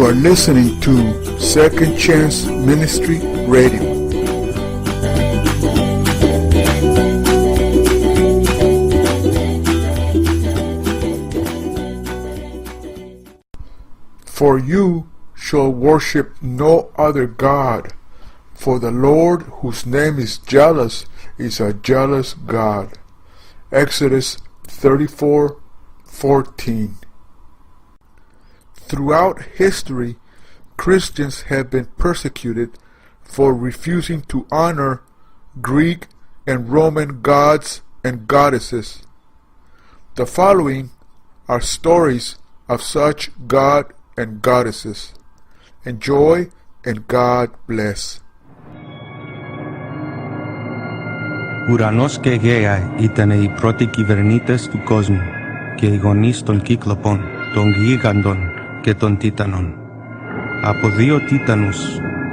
are listening to Second Chance Ministry Radio. For you shall worship no other God, for the Lord, whose name is jealous, is a jealous God. Exodus 34:14. Throughout history, Christians have been persecuted for refusing to honor Greek and Roman gods and goddesses. The following are stories of such God and goddesses. Enjoy and God bless. Ουρανός και γαία ήτανε οι πρώτοι κυβερνήτες του κόσμου και οι γονείς των κύκλοπων, των γίγαντων και των τίτανων. Από δύο τίτανους,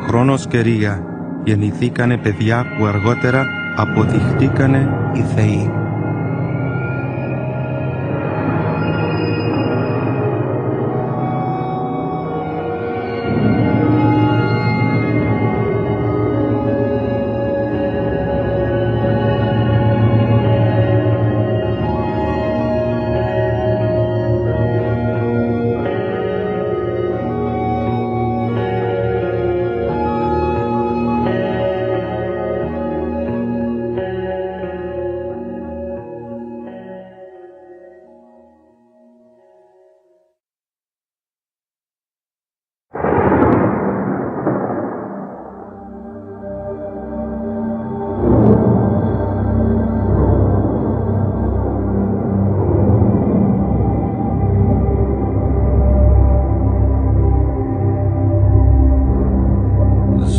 Χρόνος και Ρία, γεννηθήκανε παιδιά που αργότερα αποδειχτήκανε οι θεοί.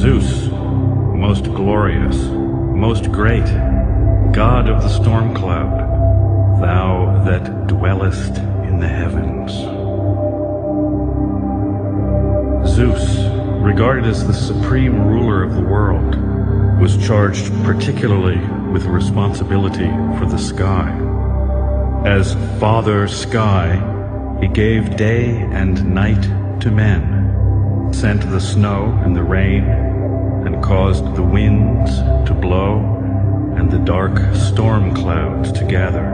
Zeus, most glorious, most great, God of the storm cloud, thou that dwellest in the heavens. Zeus, regarded as the supreme ruler of the world, was charged particularly with responsibility for the sky. As Father Sky, he gave day and night to men, sent the snow and the rain, and caused the winds to blow and the dark storm clouds to gather.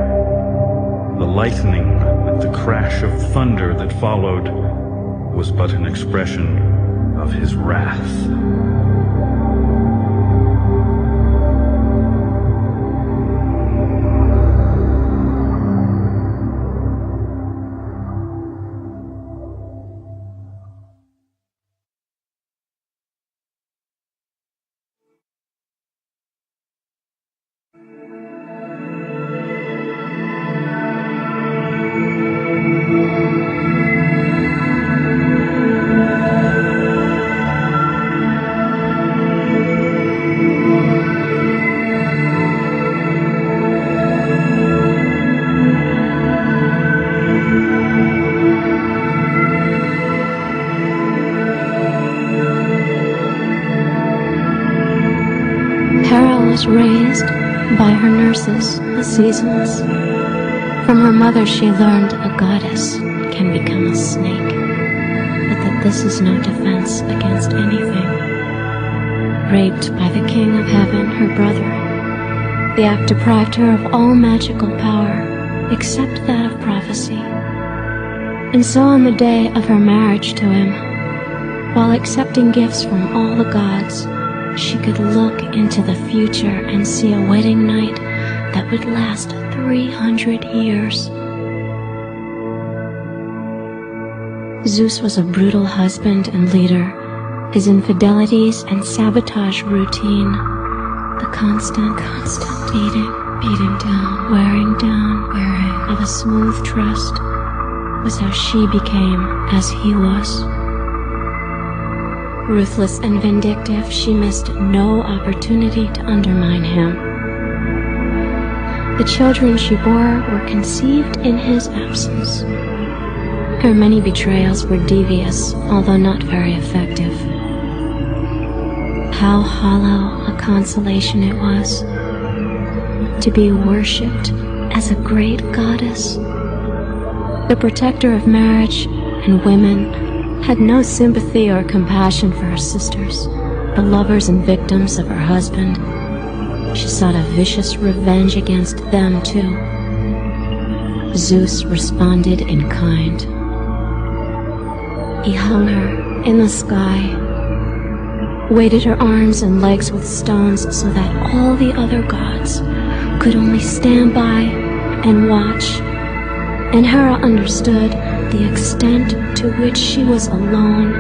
The lightning and the crash of thunder that followed was but an expression of his wrath. Was raised by her nurses, the seasons. From her mother she learned a goddess can become a snake, but that this is no defense against anything. Raped by the King of Heaven, her brother, the act deprived her of all magical power except that of prophecy. And so on the day of her marriage to him, while accepting gifts from all the gods, she could look into the future and see a wedding night that would last 300 years. Zeus was a brutal husband and leader. His infidelities and sabotage routine, the constant beating down, wearing of a smooth trust, was how she became as he was. Ruthless and vindictive, she missed no opportunity to undermine him. The children she bore were conceived in his absence. Her many betrayals were devious, although not very effective. How hollow a consolation it was to be worshipped as a great goddess, the protector of marriage and women, had no sympathy or compassion for her sisters, the lovers and victims of her husband. She sought a vicious revenge against them, too. Zeus responded in kind. He hung her in the sky, weighted her arms and legs with stones so that all the other gods could only stand by and watch, and Hera understood the extent to which she was alone,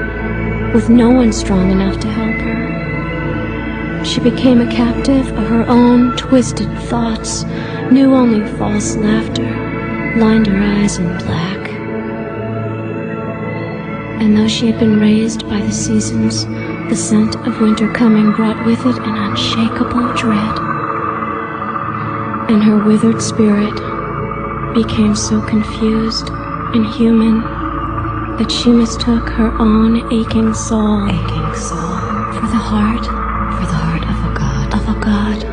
with no one strong enough to help her. She became a captive of her own twisted thoughts, knew only false laughter, lined her eyes in black. And though she had been raised by the seasons, the scent of winter coming brought with it an unshakable dread. And her withered spirit became so confused and human that she mistook her own aching soul for the heart of a god.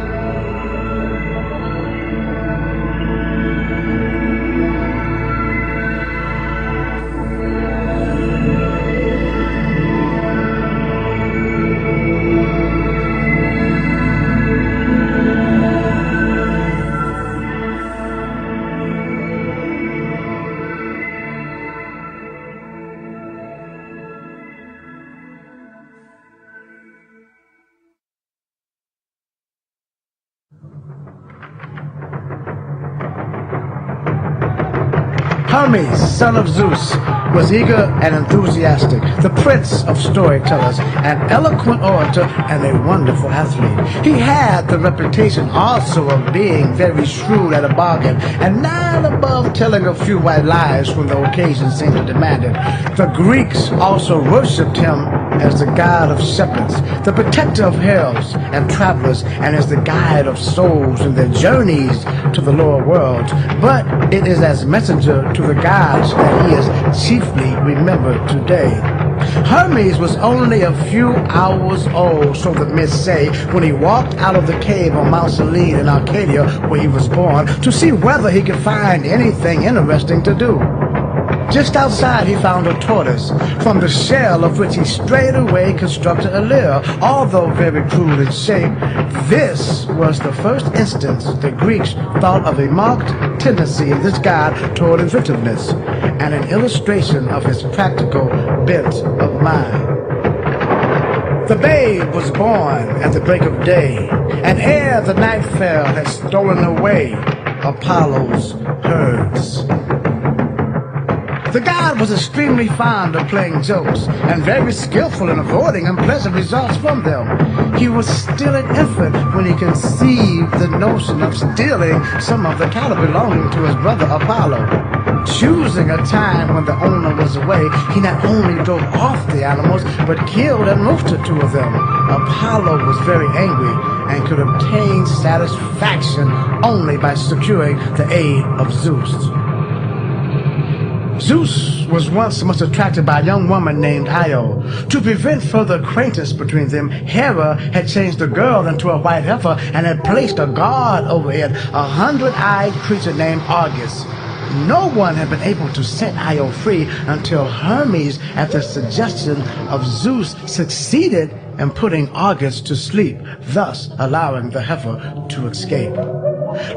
Hermes, son of Zeus, was eager and enthusiastic, the prince of storytellers, an eloquent orator, and a wonderful athlete. He had the reputation also of being very shrewd at a bargain, and not above telling a few white lies when the occasion seemed to demand it. The Greeks also worshipped him as the god of shepherds, the protector of heralds and travelers, and as the guide of souls in their journeys to the lower worlds. But it is as messenger to the gods that he is chiefly remembered today. Hermes was only a few hours old, so the myths say, when he walked out of the cave on Mount Selene in Arcadia, where he was born, to see whether he could find anything interesting to do. Just outside he found a tortoise, from the shell of which he straightway constructed a lyre, although very crude in shape. This was the first instance the Greeks thought of a marked tendency of this god toward inventiveness, and an illustration of his practical bent of mind. The babe was born at the break of day, and ere the night fell had stolen away Apollo's herds. The god was extremely fond of playing jokes and very skillful in avoiding unpleasant results from them. He was still an infant when he conceived the notion of stealing some of the cattle belonging to his brother Apollo. Choosing a time when the owner was away, he not only drove off the animals, but killed and roasted two of them. Apollo was very angry and could obtain satisfaction only by securing the aid of Zeus. Zeus was once much attracted by a young woman named Io. To prevent further acquaintance between them, Hera had changed the girl into a white heifer and had placed a guard over it, a 100-eyed creature named Argus. No one had been able to set Io free until Hermes, at the suggestion of Zeus, succeeded in putting Argus to sleep, thus allowing the heifer to escape.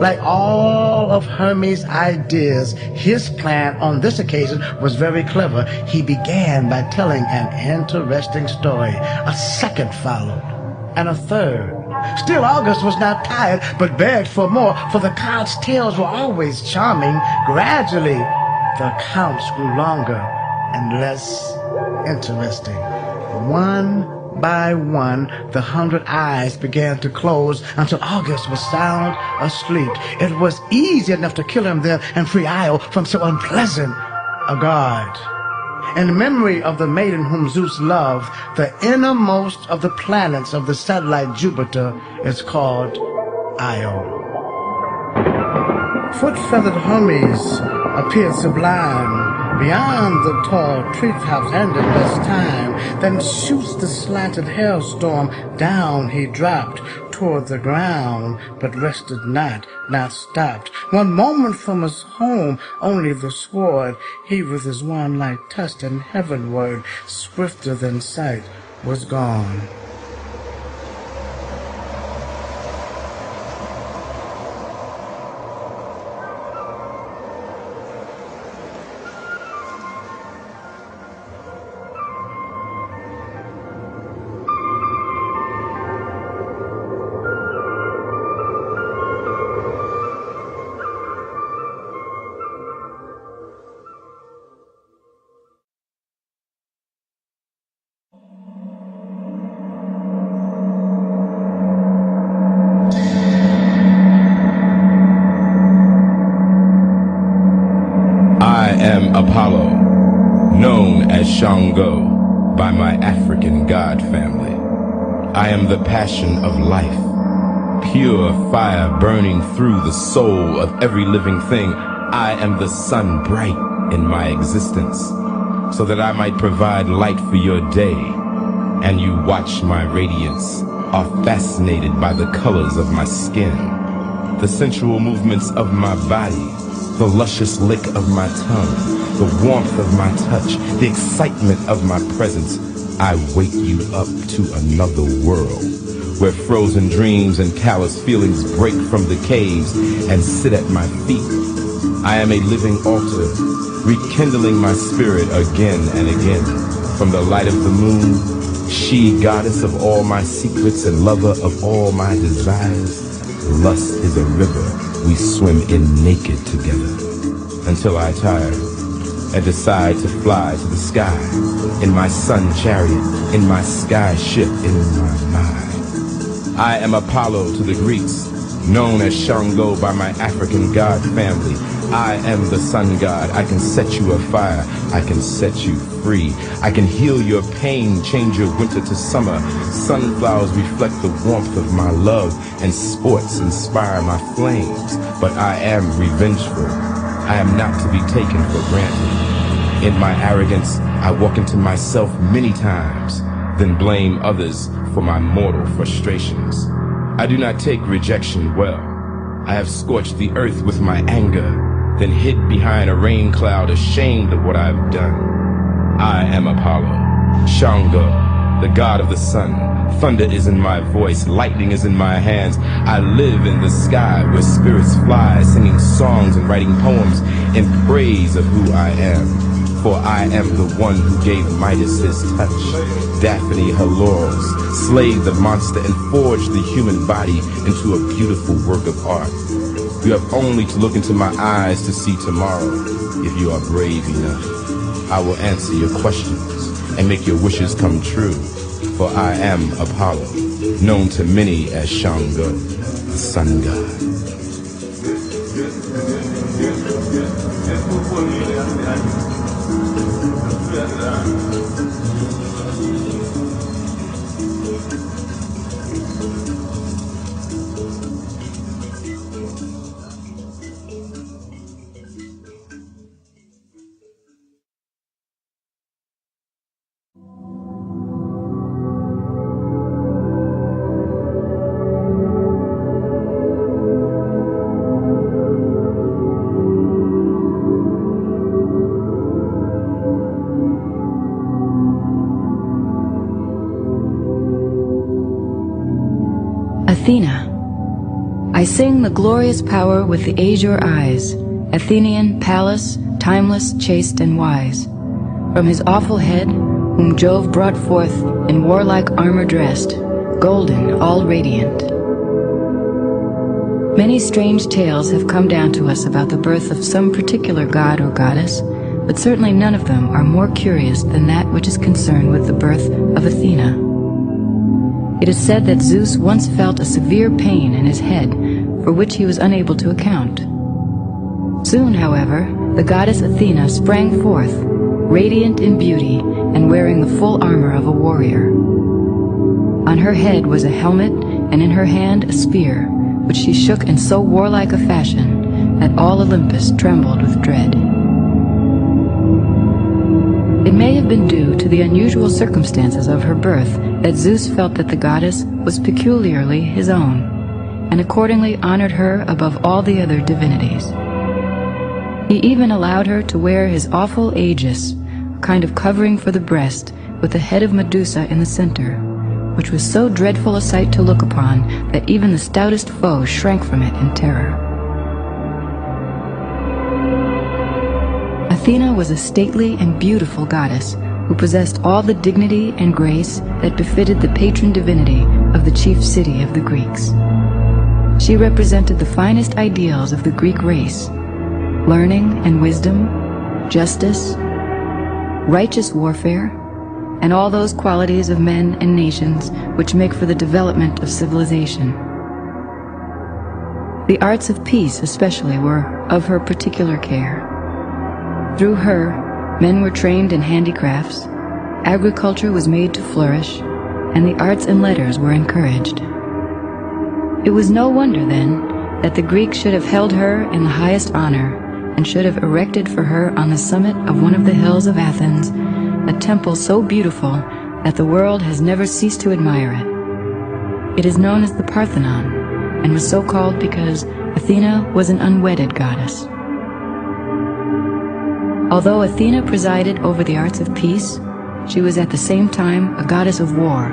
Like all of Hermes' ideas, his plan on this occasion was very clever. He began by telling an interesting story. A second followed, and a third. Still, Argus was not tired, but begged for more, for the god's tales were always charming. Gradually, the accounts grew longer and less interesting. One by one, the 100 eyes began to close until Argus was sound asleep. It was easy enough to kill him then and free Io from so unpleasant a guard. In memory of the maiden whom Zeus loved, the innermost of the planets of the satellite Jupiter is called Io. Foot-feathered Hermes appeared sublime Beyond the tall treetops endless time, then shoots the slanted hailstorm. Down he dropped toward the ground, but rested not stopped. One moment from his home, only the sword he with his wand light touched, and heavenward, swifter than sight, was gone. Apollo, known as Shango by my African god family. I am the passion of life, pure fire burning through the soul of every living thing. I am the sun bright in my existence, so that I might provide light for your day, and you watch my radiance, are fascinated by the colors of my skin, the sensual movements of my body, the luscious lick of my tongue, the warmth of my touch, the excitement of my presence. I wake you up to another world, where frozen dreams and callous feelings break from the caves and sit at my feet. I am a living altar, rekindling my spirit again and again. From the light of the moon, she, goddess of all my secrets and lover of all my desires. Lust is a river we swim in naked together, until I tire and decide to fly to the sky, in my sun chariot, in my sky ship, in my mind. I am Apollo to the Greeks, known as Shango by my African god family. I am the sun god. I can set you afire. I can set you free. I can heal your pain, change your winter to summer. Sunflowers reflect the warmth of my love, and sports inspire my flames. But I am revengeful. I am not to be taken for granted. In my arrogance, I walk into myself many times, then blame others for my mortal frustrations. I do not take rejection well. I have scorched the earth with my anger, then hid behind a rain cloud, ashamed of what I've done. I am Apollo, Shango, the god of the sun. Thunder is in my voice, lightning is in my hands. I live in the sky where spirits fly, singing songs and writing poems in praise of who I am. For I am the one who gave Midas his touch, Daphne her laurels, slayed the monster and forged the human body into a beautiful work of art. You have only to look into my eyes to see tomorrow. If you are brave enough, I will answer your questions and make your wishes come true. For I am Apollo, known to many as Shango, the sun god. Athena. I sing the glorious power with the azure eyes, Athenian, Pallas, timeless, chaste, and wise. From his awful head, whom Jove brought forth in warlike armor dressed, golden, all radiant. Many strange tales have come down to us about the birth of some particular god or goddess, but certainly none of them are more curious than that which is concerned with the birth of Athena. It is said that Zeus once felt a severe pain in his head, for which he was unable to account. Soon, however, the goddess Athena sprang forth, radiant in beauty and wearing the full armor of a warrior. On her head was a helmet, and in her hand a spear, which she shook in so warlike a fashion that all Olympus trembled with dread. may have been due to the unusual circumstances of her birth that Zeus felt that the goddess was peculiarly his own, and accordingly honored her above all the other divinities. He even allowed her to wear his awful aegis, a kind of covering for the breast, with the head of Medusa in the center, which was so dreadful a sight to look upon that even the stoutest foe shrank from it in terror. Athena was a stately and beautiful goddess who possessed all the dignity and grace that befitted the patron divinity of the chief city of the Greeks. She represented the finest ideals of the Greek race: learning and wisdom, justice, righteous warfare, and all those qualities of men and nations which make for the development of civilization. The arts of peace especially were of her particular care. Through her, men were trained in handicrafts, agriculture was made to flourish, and the arts and letters were encouraged. It was no wonder, then, that the Greeks should have held her in the highest honor, and should have erected for her on the summit of one of the hills of Athens a temple so beautiful that the world has never ceased to admire it. It is known as the Parthenon, and was so called because Athena was an unwedded goddess. Although Athena presided over the arts of peace, she was at the same time a goddess of war.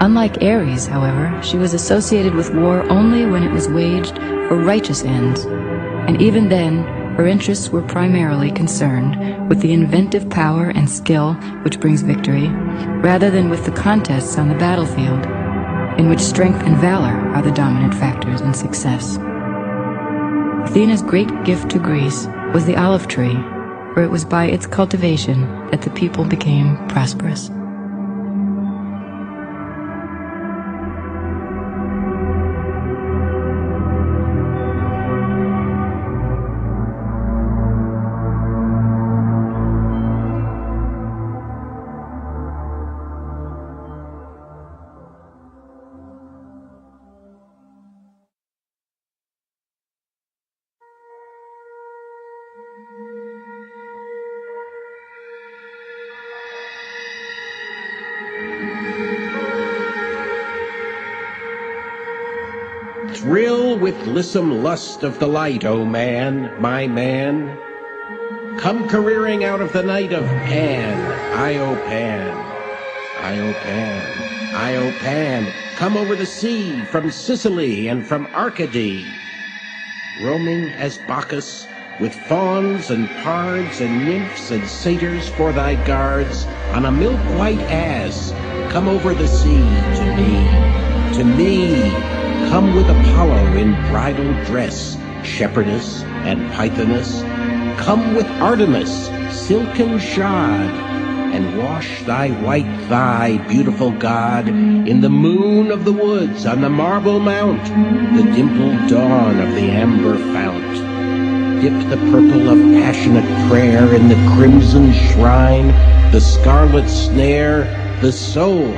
Unlike Ares, however, she was associated with war only when it was waged for righteous ends, and even then her interests were primarily concerned with the inventive power and skill which brings victory, rather than with the contests on the battlefield, in which strength and valor are the dominant factors in success. Athena's great gift to Greece was the olive tree, for it was by its cultivation that the people became prosperous. Thrill with lissom lust of the light, O man, my man. Come careering out of the night of Pan, Io Pan, Io Pan, Io Pan. Come over the sea from Sicily and from Arcady, roaming as Bacchus, with fauns and pards and nymphs and satyrs for thy guards, on a milk-white ass. Come over the sea to me, to me. Come with Apollo in bridal dress, shepherdess and pythoness. Come with Artemis, silken shod, and wash thy white thigh, beautiful God, in the moon of the woods, on the marble mount, the dimpled dawn of the amber fount. Dip the purple of passionate prayer in the crimson shrine, the scarlet snare, the soul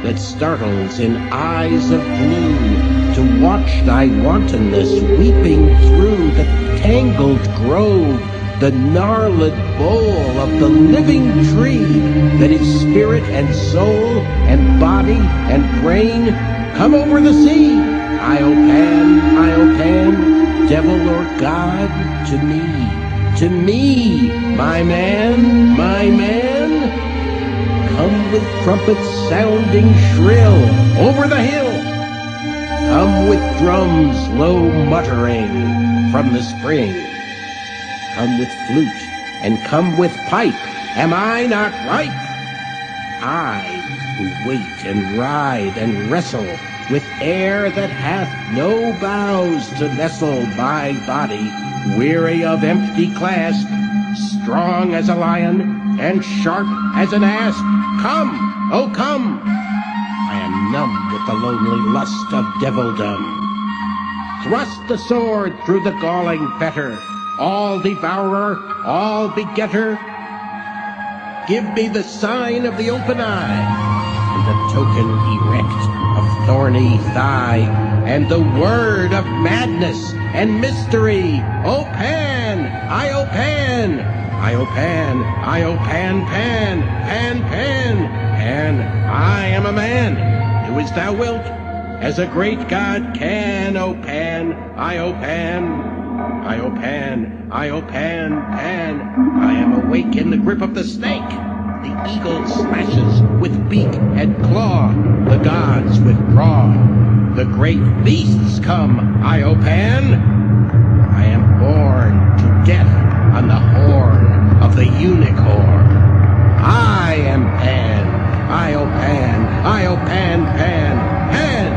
that startles in eyes of blue, to watch thy wantonness weeping through the tangled grove, the gnarled bole of the living tree that is spirit and soul and body and brain. Come over the sea, Io Pan, devil or god, to me, my man, my man. Come with trumpets sounding shrill over the hill. Come with drums low muttering from the spring. Come with flute and come with pipe. Am I not ripe? I who wait and ride and wrestle with air that hath no bows to nestle my body, weary of empty clasp, strong as a lion and sharp as an asp. Come, oh come! I am numb with the lonely lust of devildom. Thrust the sword through the galling fetter, all devourer, all begetter. Give me the sign of the open eye, and the token erect of thorny thigh, and the word of madness and mystery. O Pan, Io Pan, Iopan, Iopan, Pan, Pan, Pan, Pan, I am a man, do as thou wilt, as a great God can, O Pan, Iopan, Iopan, Iopan, Pan, I am awake in the grip of the snake. The eagle slashes with beak and claw, the gods withdraw. The great beasts come, Iopan. I am born to death on the horn of the unicorn. I am Pan, Iopan, Iopan, Pan, Pan.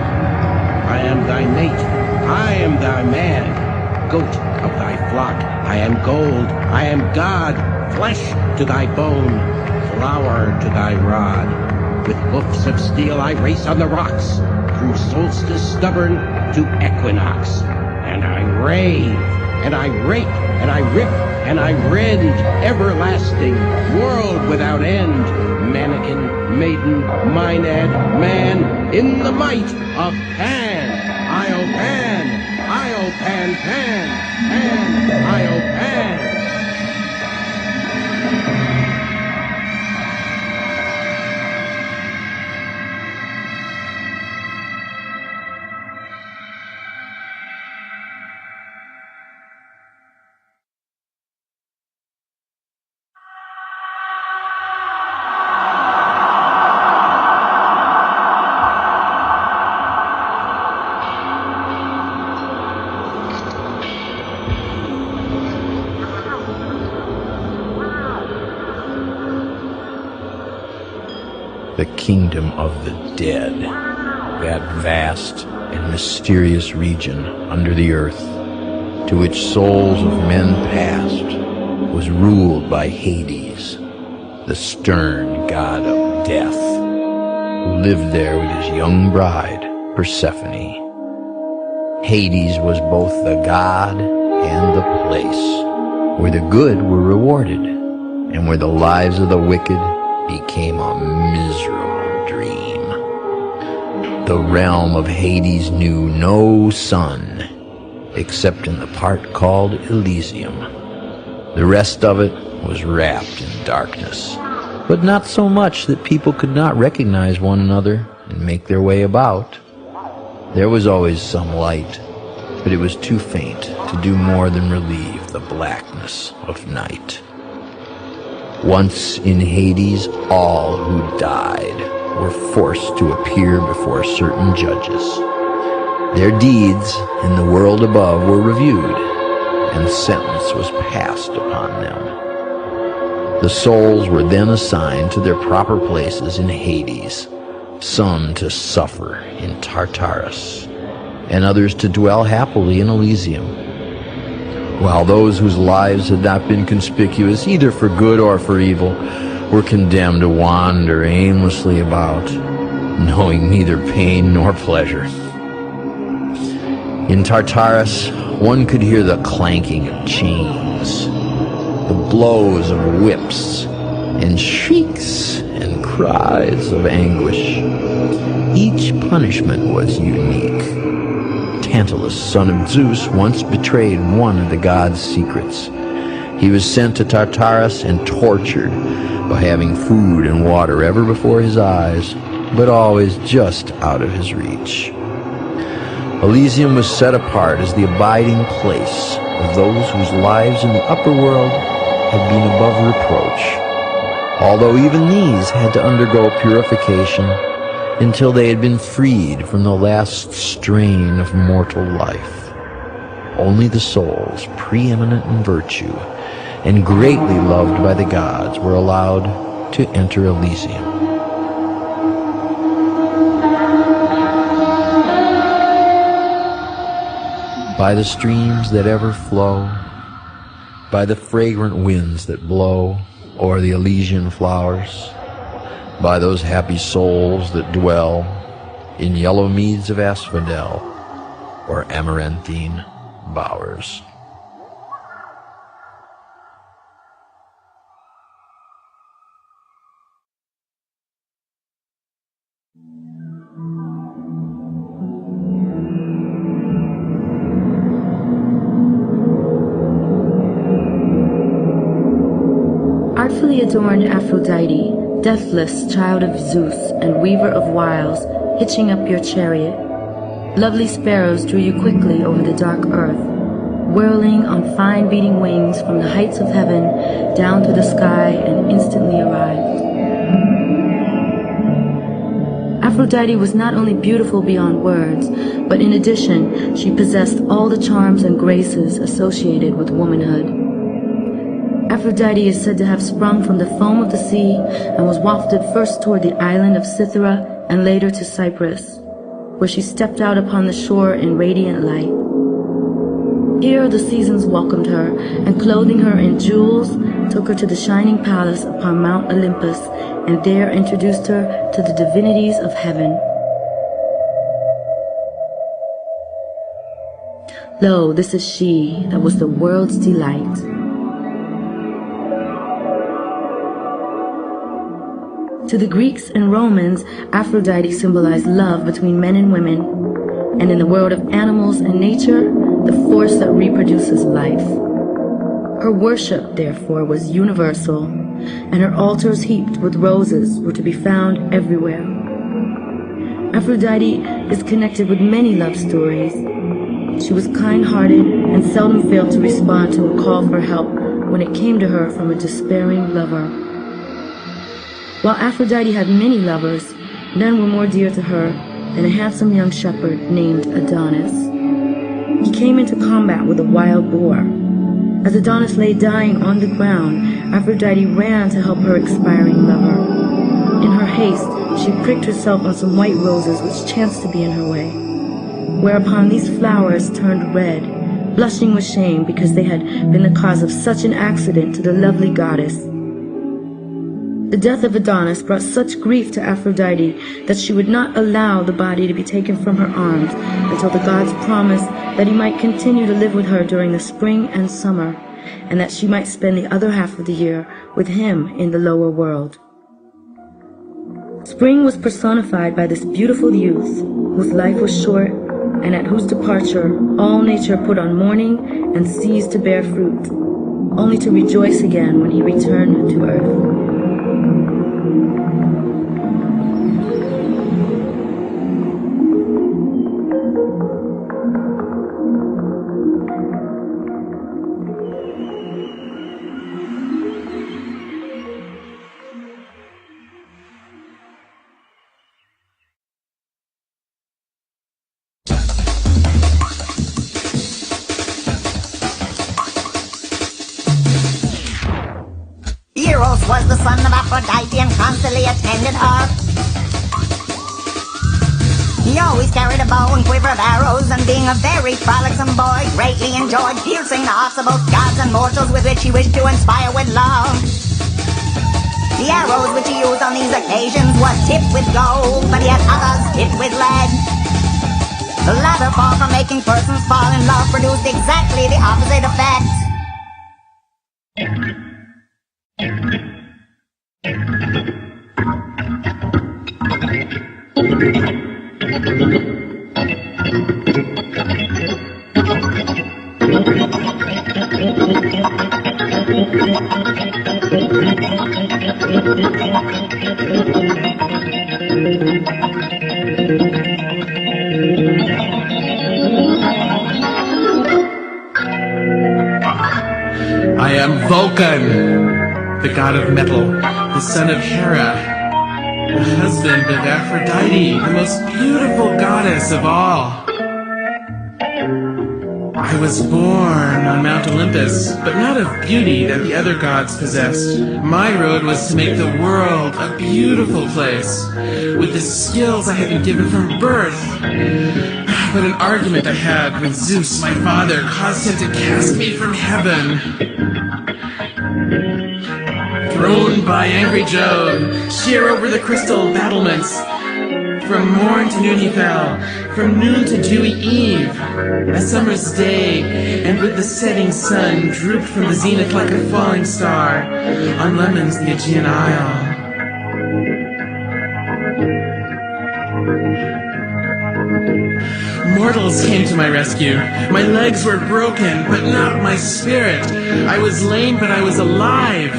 I am thy mate, I am thy man, goat of thy flock. I am gold, I am God, flesh to thy bone, flower to thy rod. With hoofs of steel I race on the rocks, through solstice stubborn to equinox. And I rave, and I rape, and I rip, and I rend, everlasting, world without end. Mannequin, maiden, Maenad, man, in the might of Pan. Iopan, Iopan, Pan, Pan, Iopan. The kingdom of the dead, that vast and mysterious region under the earth to which souls of men passed, was ruled by Hades, the stern god of death, who lived there with his young bride, Persephone. Hades was both the god and the place where the good were rewarded and where the lives of the wicked became a miserable dream. The realm of Hades knew no sun, except in the part called Elysium. The rest of it was wrapped in darkness, but not so much that people could not recognize one another and make their way about. There was always some light, but it was too faint to do more than relieve the blackness of night. Once in Hades, all who died were forced to appear before certain judges. Their deeds in the world above were reviewed, and sentence was passed upon them. The souls were then assigned to their proper places in Hades, some to suffer in Tartarus, and others to dwell happily in Elysium, while those whose lives had not been conspicuous either for good or for evil were condemned to wander aimlessly about, knowing neither pain nor pleasure. In Tartarus, one could hear the clanking of chains, the blows of whips, and shrieks and cries of anguish. Each punishment was unique. Tantalus, son of Zeus, once betrayed one of the gods' secrets. He was sent to Tartarus and tortured by having food and water ever before his eyes, but always just out of his reach. Elysium was set apart as the abiding place of those whose lives in the upper world had been above reproach, although even these had to undergo purification until they had been freed from the last strain of mortal life. Only the souls preeminent in virtue and greatly loved by the gods were allowed to enter Elysium. By the streams that ever flow, by the fragrant winds that blow o'er the Elysian flowers, by those happy souls that dwell in yellow meads of asphodel or amaranthine bowers. highly adorned Aphrodite, deathless child of Zeus and weaver of wiles, hitching up your chariot. Lovely sparrows drew you quickly over the dark earth, whirling on fine beating wings from the heights of heaven down to the sky and instantly arrived. Aphrodite was not only beautiful beyond words, but in addition, she possessed all the charms and graces associated with womanhood. Aphrodite is said to have sprung from the foam of the sea and was wafted first toward the island of Cythera and later to Cyprus, where she stepped out upon the shore in radiant light. Here the seasons welcomed her, and clothing her in jewels, took her to the shining palace upon Mount Olympus, and there introduced her to the divinities of heaven. Lo, this is she that was the world's delight. To the Greeks and Romans, Aphrodite symbolized love between men and women, and in the world of animals and nature, the force that reproduces life. Her worship, therefore, was universal, and her altars heaped with roses were to be found everywhere. Aphrodite is connected with many love stories. She was kind-hearted and seldom failed to respond to a call for help when it came to her from a despairing lover. While Aphrodite had many lovers, none were more dear to her than a handsome young shepherd named Adonis. He came into combat with a wild boar. As Adonis lay dying on the ground, Aphrodite ran to help her expiring lover. In her haste, she pricked herself on some white roses which chanced to be in her way, whereupon these flowers turned red, blushing with shame because they had been the cause of such an accident to the lovely goddess. The death of Adonis brought such grief to Aphrodite that she would not allow the body to be taken from her arms until the gods promised that he might continue to live with her during the spring and summer, and that she might spend the other half of the year with him in the lower world. Spring was personified by this beautiful youth, whose life was short, and at whose departure all nature put on mourning and ceased to bear fruit, only to rejoice again when he returned to earth. Was the son of Aphrodite and constantly attended her. He always carried a bow and quiver of arrows, and being a very frolicsome boy, greatly enjoyed piercing the hearts of both gods and mortals with which he wished to inspire with love. The arrows which he used on these occasions were tipped with gold, but yet others tipped with lead. The latter, far from making persons fall in love, produced exactly the opposite effect. I am Vulcan, the god of metal, the son of Hera, the husband of Aphrodite, the most beautiful goddess of all. I was born on Mount Olympus, but not of beauty that the other gods possessed. My road was to make the world a beautiful place, with the skills I had been given from birth. But an argument I had with Zeus, my father, caused him to cast me from heaven. Thrown by angry Jove, sheer over the crystal battlements. From morn to noon he fell, from noon to dewy eve. A summer's day, and with the setting sun, drooped from the zenith like a falling star on Lemon's the Aegean Isle. Mortals came to my rescue. My legs were broken, but not my spirit. I was lame, but I was alive.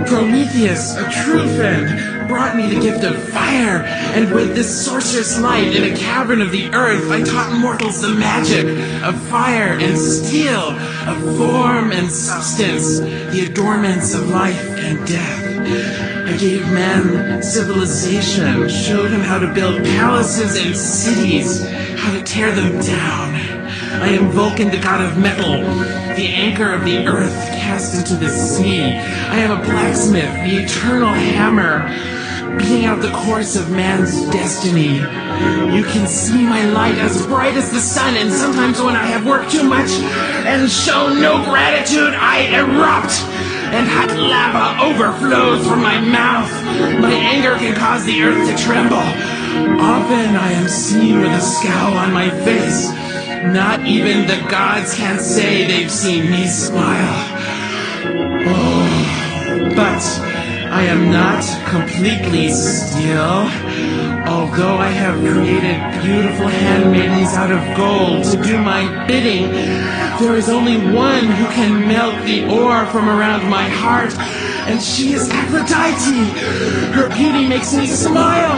Prometheus, a true friend, brought me the gift of fire, and with this sorcerous light in a cavern of the earth, I taught mortals the magic of fire and steel, of form and substance, the adornments of life and death. I gave man civilization, showed him how to build palaces and cities, how to tear them down. I am Vulcan, the god of metal, the anchor of the earth cast into the sea. I am a blacksmith, the eternal hammer, beating out the course of man's destiny. You can see my light as bright as the sun, and sometimes when I have worked too much and shown no gratitude, I erupt, and hot lava overflows from my mouth. My anger can cause the earth to tremble. Often I am seen with a scowl on my face. Not even the gods can say they've seen me smile. Oh, but I am not completely still. Although I have created beautiful handmaidens out of gold to do my bidding, there is only one who can melt the ore from around my heart, and she is Aphrodite. Her beauty makes me smile,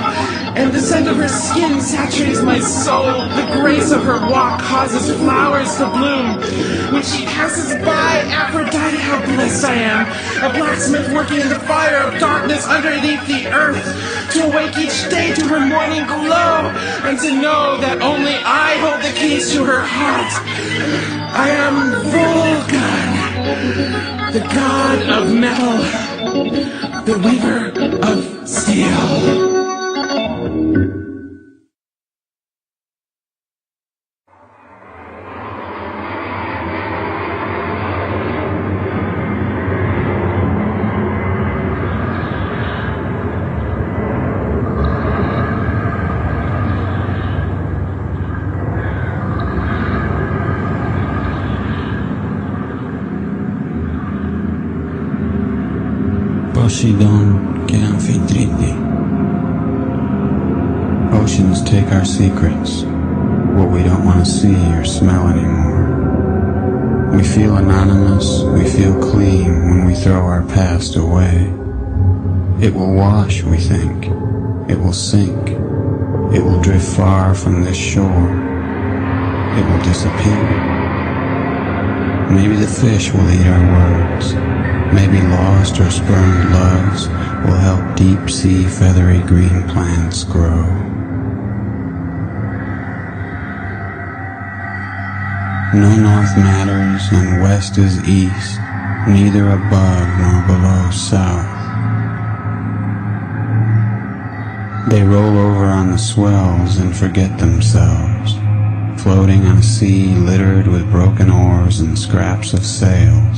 and the scent of her skin saturates my soul. The grace of her walk causes flowers to bloom. When she passes by, Aphrodite, how blessed I am, a blacksmith working in the fire of darkness underneath the earth, to awake each day to her morning glow, and to know that only I hold the keys to her heart. I am Vulcan, the god of metal, the weaver of steel. Poseidon και Αμφιτρίτη. Oceans take our secrets, what we don't want to see or smell anymore. We feel anonymous, we feel clean when we throw our past away. It will wash, we think. It will sink. It will drift far from this shore. It will disappear. Maybe the fish will eat our words. Maybe lost or spurned loves will help deep-sea feathery green plants grow. No north matters and west is east, neither above nor below south. They roll over on the swells and forget themselves, floating on a sea littered with broken oars and scraps of sails.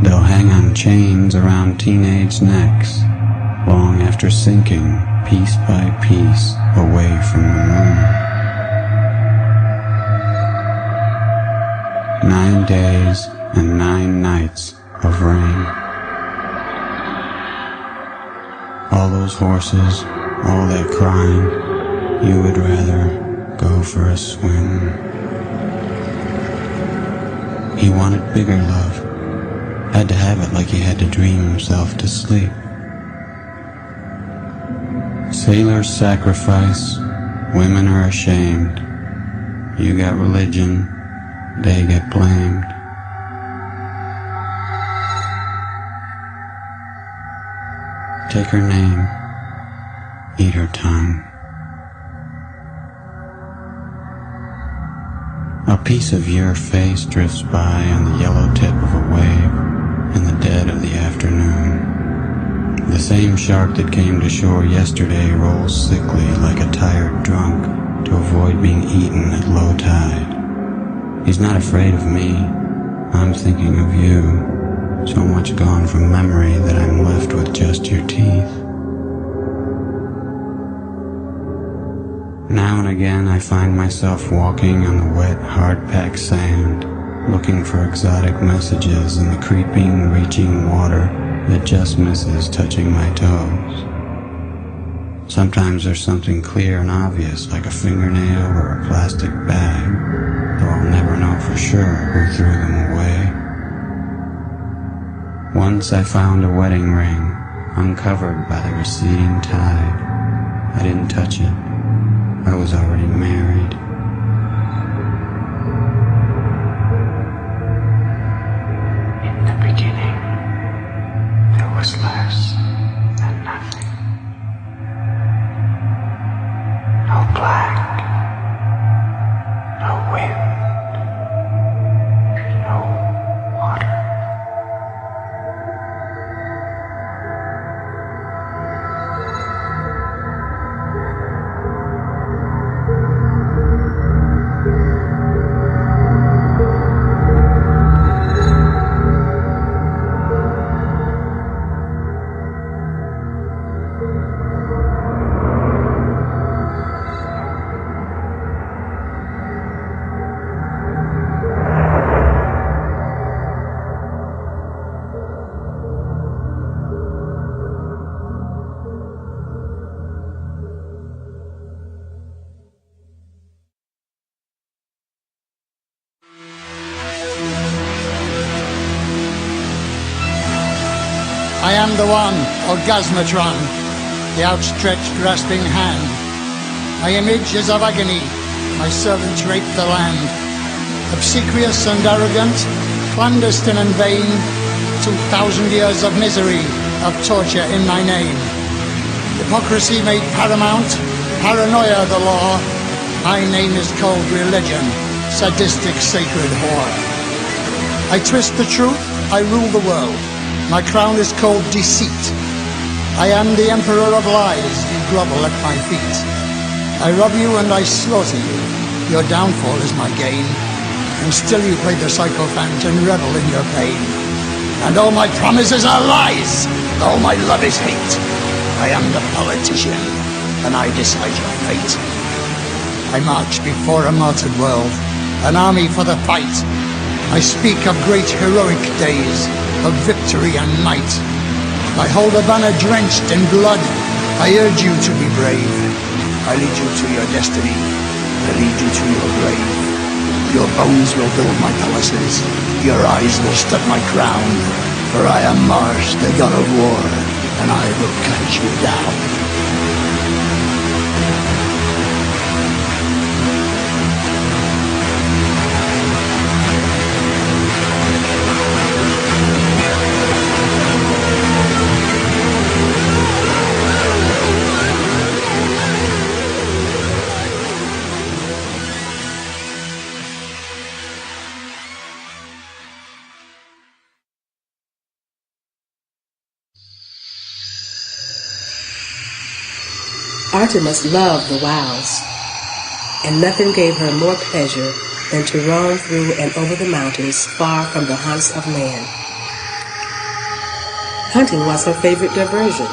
They'll hang on chains around teenage necks, long after sinking, piece by piece, away from the moon. 9 days and 9 nights of rain. All those horses, all that crying, you would rather go for a swim. He wanted bigger love. Had to have it like he had to dream himself to sleep. Sailors sacrifice, women are ashamed. You got religion, they get blamed. Take her name, eat her tongue. A piece of your face drifts by on the yellow tip of a wave in the dead of the afternoon. The same shark that came to shore yesterday rolls sickly like a tired drunk to avoid being eaten at low tide. He's not afraid of me. I'm thinking of you. So much gone from memory that I'm left with just your teeth. Now and again I find myself walking on the wet, hard-packed sand, looking for exotic messages in the creeping, reaching water that just misses touching my toes. Sometimes there's something clear and obvious, like a fingernail or a plastic bag, though I'll never know for sure who threw them away. Once I found a wedding ring, uncovered by the receding tide. I didn't touch it. I was already married. In the beginning, there was less than nothing. No black, no wind, no water. I am the one, Orgasmatron, the outstretched grasping hand. My image is of agony, my servants rape the land. Obsequious and arrogant, clandestine and vain, 2,000 years of misery, of torture in my name. Hypocrisy made paramount, paranoia the law. My name is called religion, sadistic sacred whore. I twist the truth, I rule the world. My crown is called deceit. I am the emperor of lies, you grovel at my feet. I rob you and I slaughter you. Your downfall is my gain. And still you play the sycophant and revel in your pain. And all my promises are lies. All my love is hate. I am the politician, and I decide your fate. I march before a martyred world, an army for the fight. I speak of great heroic days, of victory and might. I hold a banner drenched in blood. I urge you to be brave. I lead you to your destiny. I lead you to your grave. Your bones will build my palaces. Your eyes will strut my crown. For I am Mars, the god of war, and I will cut you down. Artemis loved the wilds, and nothing gave her more pleasure than to roam through and over the mountains far from the haunts of man. Hunting was her favorite diversion,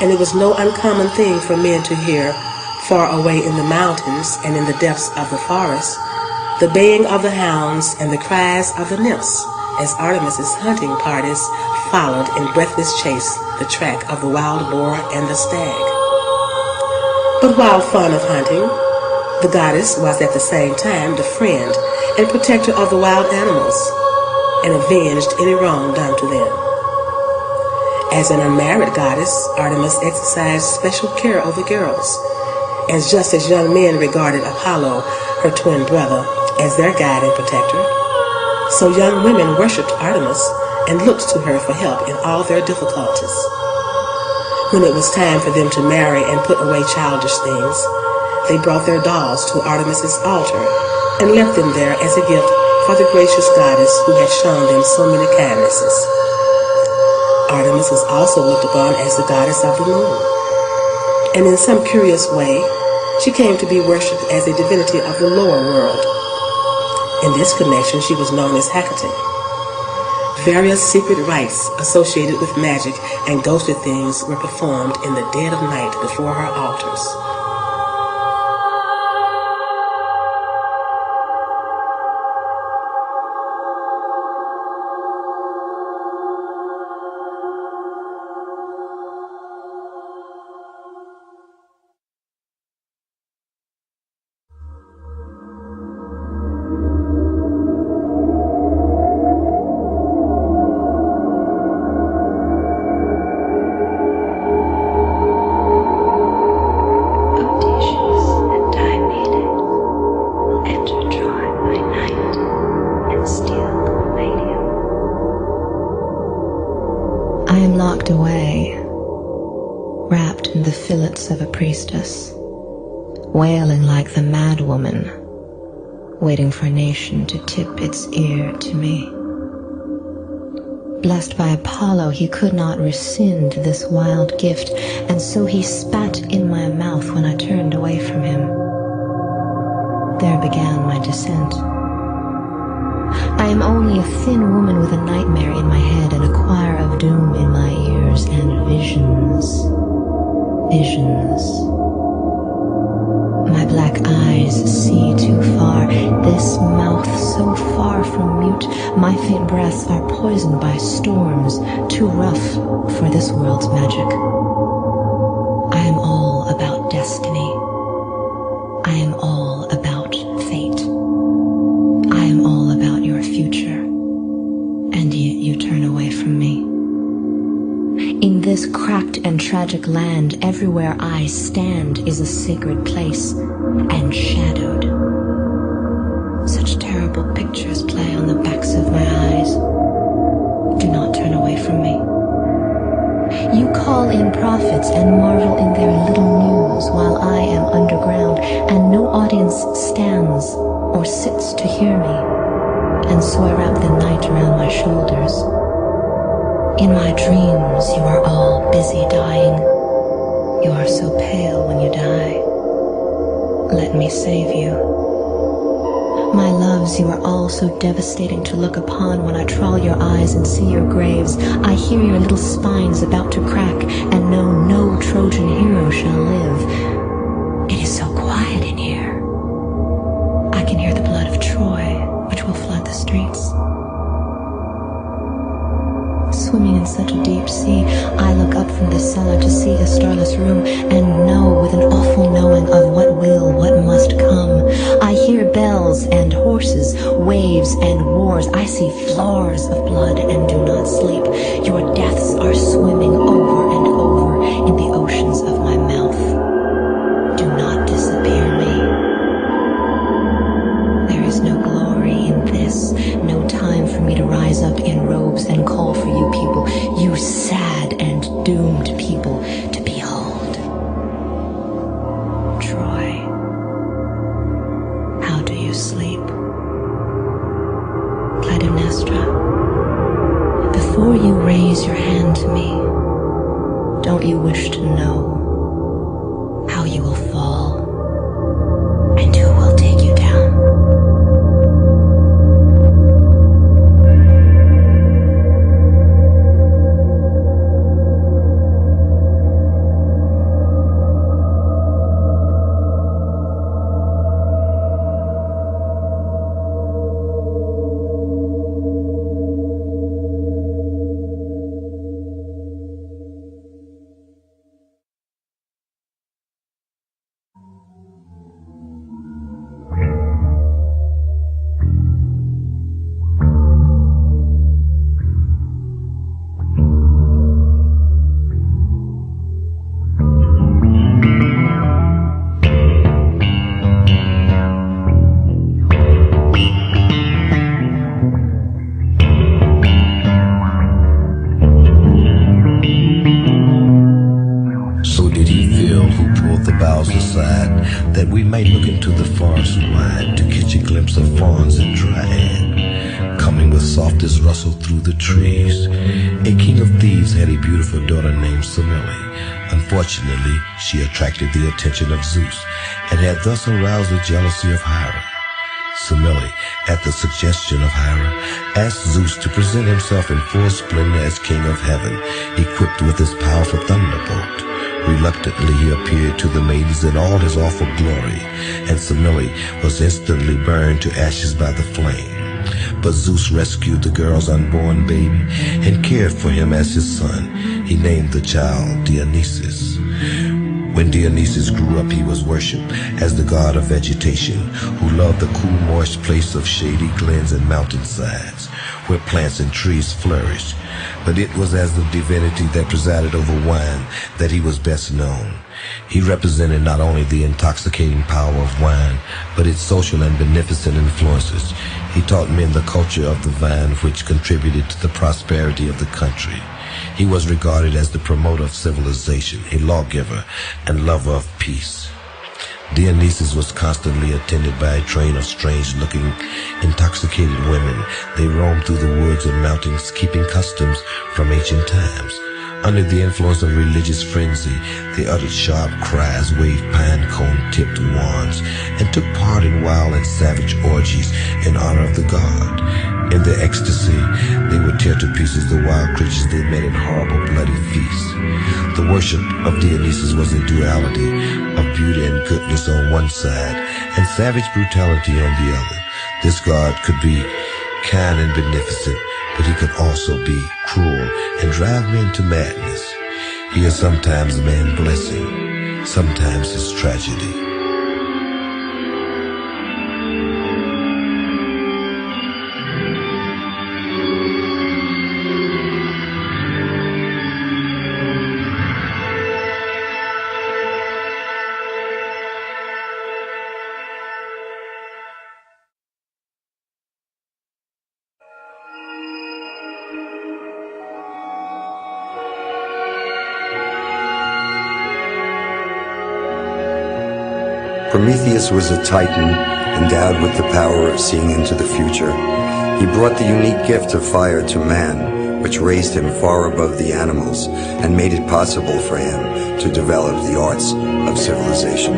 and it was no uncommon thing for men to hear, far away in the mountains and in the depths of the forest, the baying of the hounds and the cries of the nymphs as Artemis's hunting parties followed in breathless chase the track of the wild boar and the stag. But while fond of hunting, the goddess was at the same time the friend and protector of the wild animals, and avenged any wrong done to them. As an unmarried goddess, Artemis exercised special care over girls, and just as young men regarded Apollo, her twin brother, as their guide and protector, so young women worshipped Artemis and looked to her for help in all their difficulties. When it was time for them to marry and put away childish things, they brought their dolls to Artemis's altar and left them there as a gift for the gracious goddess who had shown them so many kindnesses. Artemis was also looked upon as the goddess of the moon, and in some curious way, she came to be worshipped as a divinity of the lower world. In this connection, she was known as Hecate. Various secret rites associated with magic and ghostly things were performed in the dead of night before her altars. walked away, wrapped in the fillets of a priestess, wailing like the mad woman, waiting for a nation to tip its ear to me. Blessed by Apollo, he could not rescind this wild gift, and so he spat in my mouth when I turned away from him. There began my descent. I am only a thin woman with a nightmare in my head and a choir of doom in my ears, and visions. My black eyes see too far, this mouth so far from mute, my faint breaths are poisoned by storms, too rough for this world's magic. I am all about destiny. I am all about fate. I am all about your future, and yet you turn away from me. In this cracked and tragic land, everywhere I stand is a sacred place, and shadowed. Such terrible pictures play on the backs of my eyes. Do not turn away from me. You call in prophets and marvel in their little news, while I am underground, and no audience stands or sits to hear me, and so I wrap the night around my shoulders. In my dreams, you are all busy dying. You are so pale when you die. Let me save you. My loves, you are all so devastating to look upon. When I trawl your eyes and see your graves, I hear your little spines about to crack, and know no Trojan hero shall live. It is so quiet in here. I can hear the blood of Troy, which will flood the streets. Swimming in such a deep sea, I look up from the cellar to see a starless room, and know with an awful knowing of what will, what must come. I hear bells and horses, waves and wars. I see floors of blood and do not sleep. Your deaths are swimming over and over in the oceans of my mouth. Do not disappear me. There is no glory in this, no time for me to rise up in robes and call for you people, you sad and doomed people, to behold. Troy, how do you sleep? Clytemnestra, before you raise your hand to me, don't you wish to know how you will fall, and who will take you down? That we may look into the forest wide to catch a glimpse of fawns and dryad, coming with softest rustle through the trees. A king of thieves had a beautiful daughter named Semele. Unfortunately, she attracted the attention of Zeus and had thus aroused the jealousy of Hera. Semele, at the suggestion of Hera, asked Zeus to present himself in full splendor as king of heaven, equipped with his powerful thunderbolt. Reluctantly he appeared to the maidens in all his awful glory, and Semele was instantly burned to ashes by the flame. But Zeus rescued the girl's unborn baby and cared for him as his son. He named the child Dionysus. When Dionysus grew up, he was worshipped as the god of vegetation, who loved the cool, moist place of shady glens and mountainsides, where plants and trees flourished. But it was as the divinity that presided over wine that he was best known. He represented not only the intoxicating power of wine, but its social and beneficent influences. He taught men the culture of the vine, which contributed to the prosperity of the country. He was regarded as the promoter of civilization, a lawgiver, and lover of peace. Dionysus was constantly attended by a train of strange-looking, intoxicated women. They roamed through the woods and mountains, keeping customs from ancient times. Under the influence of religious frenzy, they uttered sharp cries, waved pine-cone-tipped wands, and took part in wild and savage orgies in honor of the god. In their ecstasy, they would tear to pieces the wild creatures they met in horrible, bloody feasts. The worship of Dionysus was a duality of beauty and goodness on one side, and savage brutality on the other. This god could be kind and beneficent, but he could also be cruel and drive men to madness. He is sometimes man's blessing, sometimes his tragedy. Prometheus was a titan endowed with the power of seeing into the future. He brought the unique gift of fire to man, which raised him far above the animals and made it possible for him to develop the arts of civilization.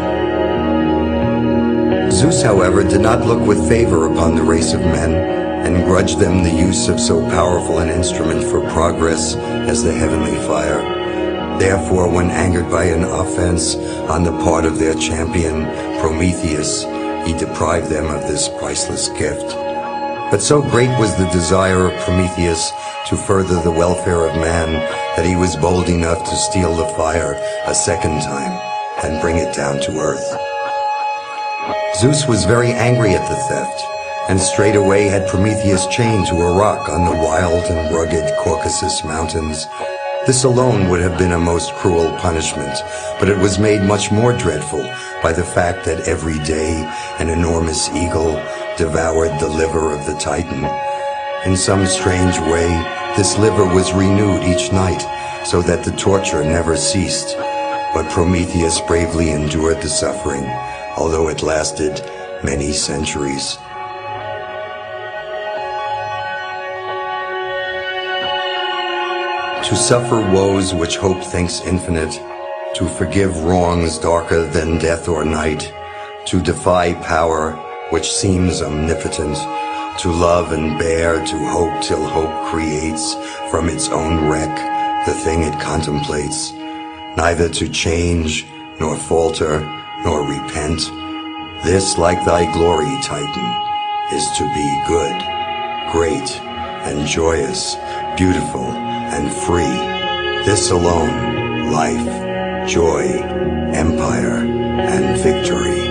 Zeus, however, did not look with favor upon the race of men and grudged them the use of so powerful an instrument for progress as the heavenly fire. Therefore, when angered by an offense on the part of their champion, Prometheus, he deprived them of this priceless gift. But so great was the desire of Prometheus to further the welfare of man that he was bold enough to steal the fire a second time and bring it down to earth. Zeus was very angry at the theft, and straightway had Prometheus chained to a rock on the wild and rugged Caucasus Mountains. This alone would have been a most cruel punishment, but it was made much more dreadful by the fact that every day an enormous eagle devoured the liver of the Titan. In some strange way, this liver was renewed each night, so that the torture never ceased. But Prometheus bravely endured the suffering, although it lasted many centuries. To suffer woes which hope thinks infinite, to forgive wrongs darker than death or night, to defy power which seems omnipotent, to love and bear, to hope till hope creates from its own wreck the thing it contemplates, neither to change, nor falter, nor repent. This, like thy glory, Titan, is to be good, great, and joyous, beautiful, and free. This alone, life, joy, empire, and victory.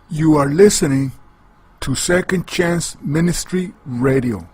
You are listening to Second Chance Ministry Radio.